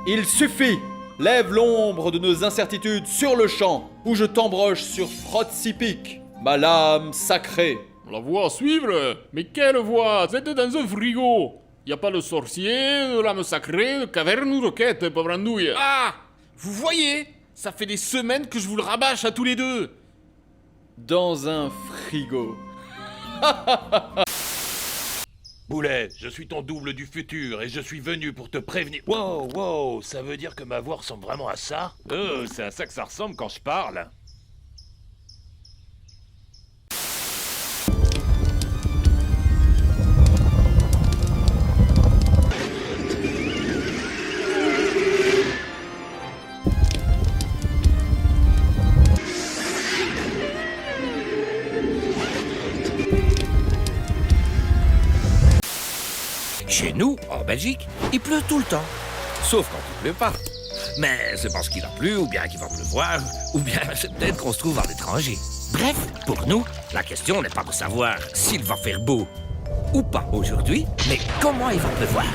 Il suffit! Lève l'ombre de nos incertitudes sur le champ, ou je t'embroche sur Frotzipic, ma lame sacrée. La voie à suivre? Mais quelle voie? C'était dans un frigo. Y a pas de sorcier, de lame sacrée, de caverne ou de quête, pauvre andouille. Ah! Vous voyez? Ça fait des semaines que je vous le rabâche à tous les deux. Dans un frigo. Boulet, je suis ton double du futur et je suis venu pour te prévenir. Wow, wow, ça veut dire que ma voix ressemble vraiment à ça? Oh, c'est à ça que ça ressemble quand je parle. Chez nous, en Belgique, il pleut tout le temps. Sauf quand il pleut pas. Mais c'est parce qu'il a plu, ou bien qu'il va pleuvoir, ou bien c'est peut-être qu'on se trouve à l'étranger. Bref, pour nous, la question n'est pas de savoir s'il va faire beau ou pas aujourd'hui, mais comment il va pleuvoir.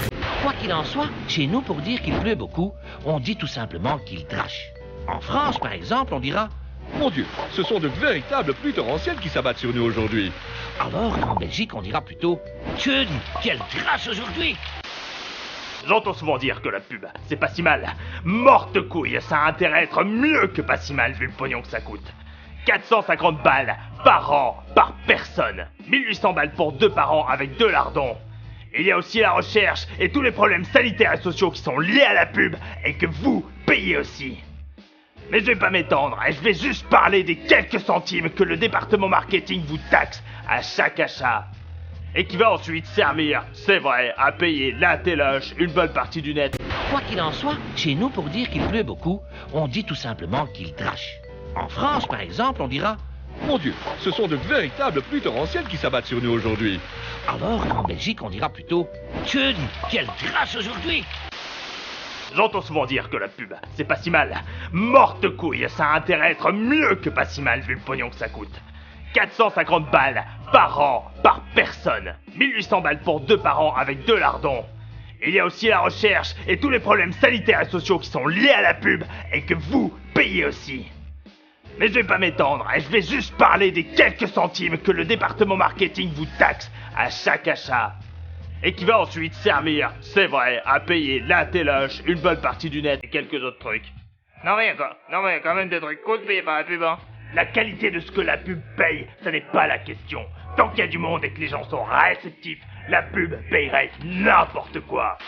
Quoi qu'il en soit, chez nous, pour dire qu'il pleut beaucoup, on dit tout simplement qu'il drache. En France, par exemple, on dira Mon Dieu, ce sont de véritables pluies torrentielles qui s'abattent sur nous aujourd'hui. alors qu'en Belgique, on dira plutôt que dis, quelle drache aujourd'hui! J'entends souvent dire que la pub, c'est pas si mal. Morte couille, ça a intérêt à être mieux que pas si mal vu le pognon que ça coûte. 450 balles par an, par personne. 1800 balles pour 2 par an avec 2 lardons. Il y a aussi la recherche et tous les problèmes sanitaires et sociaux qui sont liés à la pub et que vous payez aussi. Mais je vais pas m'étendre et je vais juste parler des quelques centimes que le département marketing vous taxe à chaque achat. Et qui va ensuite servir, c'est vrai, à payer la téloche, une bonne partie du net. Quoi qu'il en soit, chez nous, pour dire qu'il pleut beaucoup, on dit tout simplement qu'il drache. En France, par exemple, on dira Mon Dieu, ce sont de véritables pluies torrentielles qui s'abattent sur nous aujourd'hui. alors qu'en Belgique, on dira plutôt que dis, quelle drache aujourd'hui! J'entends souvent dire que la pub, c'est pas si mal. Morte couille, ça a intérêt à être mieux que pas si mal vu le pognon que ça coûte. 450 balles par an, par personne. 1800 balles pour 2 par an avec 2 lardons. Il y a aussi la recherche et tous les problèmes sanitaires et sociaux qui sont liés à la pub et que vous payez aussi. Mais je vais pas m'étendre et je vais juste parler des quelques centimes que le département marketing vous taxe à chaque achat. Et qui va ensuite servir, c'est vrai, à payer la téloche, une bonne partie du net et quelques autres trucs. Non mais y a quand même des trucs cool payés par la pub, hein. La qualité de ce que la pub paye, ça n'est pas la question. Tant qu'il y a du monde et que les gens sont réceptifs, la pub payerait n'importe quoi.